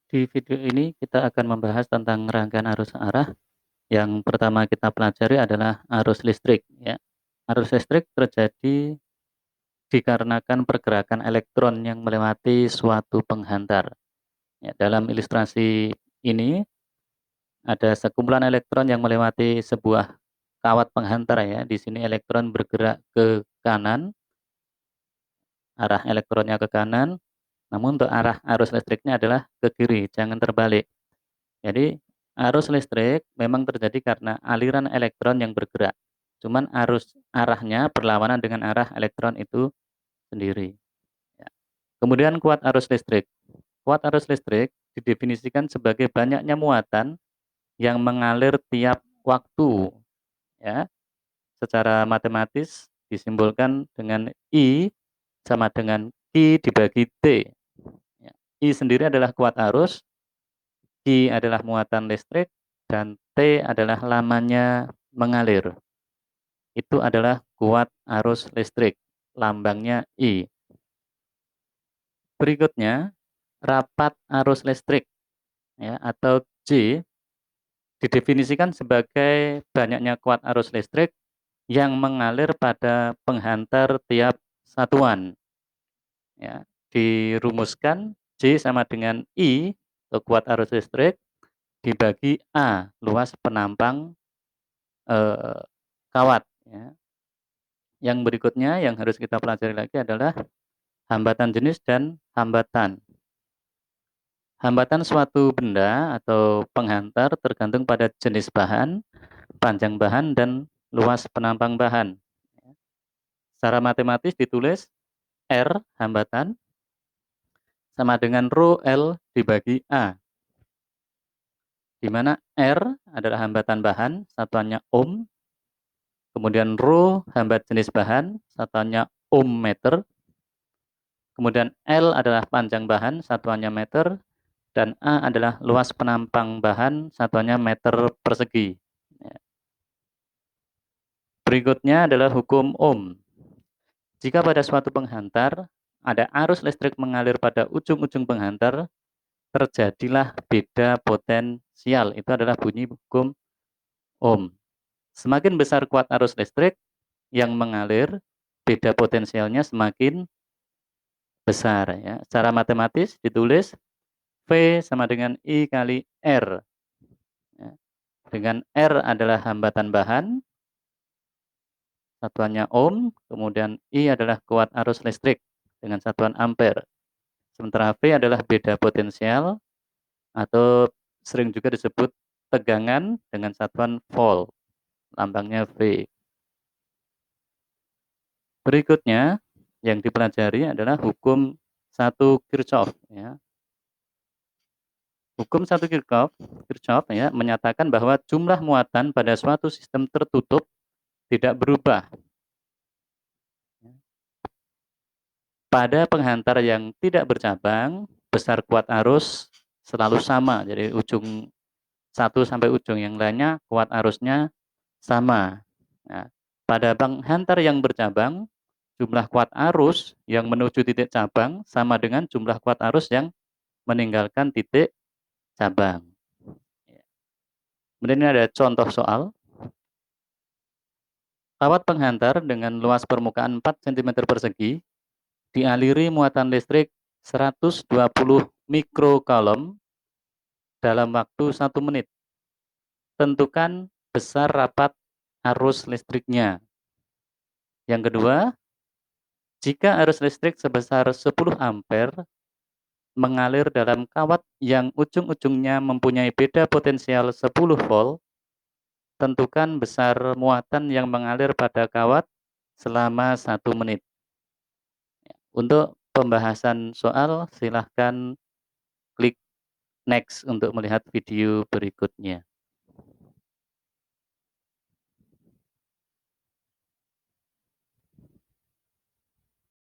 Di video ini kita akan membahas tentang rangkaian arus arah. Yang pertama kita pelajari adalah arus listrik ya. Arus listrik terjadi dikarenakan pergerakan elektron yang melewati suatu penghantar. Ya, dalam ilustrasi ini ada sekumpulan elektron yang melewati sebuah kawat penghantar ya. Di sini elektron bergerak ke kanan, arah elektronnya ke kanan, namun untuk arah arus listriknya adalah ke kiri, jangan terbalik. Jadi arus listrik memang terjadi karena aliran elektron yang bergerak. Cuman arus arahnya berlawanan dengan arah elektron itu sendiri. Ya. Kemudian kuat arus listrik. Kuat arus listrik didefinisikan sebagai banyaknya muatan yang mengalir tiap waktu. Ya. Secara matematis disimbolkan dengan I sama dengan Q dibagi T. Ya. I sendiri adalah kuat arus, Q adalah muatan listrik, dan T adalah lamanya mengalir. Itu adalah kuat arus listrik, lambangnya I. Berikutnya, rapat arus listrik ya, atau J didefinisikan sebagai banyaknya kuat arus listrik yang mengalir pada penghantar tiap satuan. Ya, dirumuskan J sama dengan I atau kuat arus listrik dibagi A, luas penampang eh, kawat. Ya. Yang berikutnya yang harus kita pelajari lagi adalah hambatan jenis dan hambatan. Hambatan suatu benda atau penghantar tergantung pada jenis bahan, panjang bahan, dan luas penampang bahan. Secara matematis ditulis R hambatan sama dengan rho L dibagi A, di mana R adalah hambatan bahan, satuannya ohm, kemudian rho hambat jenis bahan, satuannya ohm meter, kemudian L adalah panjang bahan, satuannya meter, dan A adalah luas penampang bahan, satuannya meter persegi. Berikutnya adalah hukum Ohm. Jika pada suatu penghantar ada arus listrik mengalir pada ujung-ujung penghantar, terjadilah beda potensial. Itu adalah bunyi hukum Ohm. Semakin besar kuat arus listrik yang mengalir, beda potensialnya semakin besar. Ya. Secara matematis ditulis V sama dengan I kali R. Ya. Dengan R adalah hambatan bahan, satuannya ohm, kemudian I adalah kuat arus listrik dengan satuan ampere. Sementara V adalah beda potensial atau sering juga disebut tegangan dengan satuan volt, lambangnya V. Berikutnya yang dipelajari adalah hukum 1 Kirchhoff. Ya. Hukum 1 Kirchhoff ya, menyatakan bahwa jumlah muatan pada suatu sistem tertutup tidak berubah. Pada penghantar yang tidak bercabang, besar kuat arus selalu sama. Jadi ujung satu sampai ujung yang lainnya kuat arusnya sama. Nah, pada penghantar yang bercabang, jumlah kuat arus yang menuju titik cabang sama dengan jumlah kuat arus yang meninggalkan titik cabang. Kemudian ini ada contoh soal. Kawat penghantar dengan luas permukaan 4 cm persegi dialiri muatan listrik 120 mikrocoulomb dalam waktu 1 menit. Tentukan besar rapat arus listriknya. Yang kedua, jika arus listrik sebesar 10 ampere mengalir dalam kawat yang ujung-ujungnya mempunyai beda potensial 10 volt, tentukan besar muatan yang mengalir pada kawat selama 1 menit. Untuk pembahasan soal, silahkan klik next untuk melihat video berikutnya.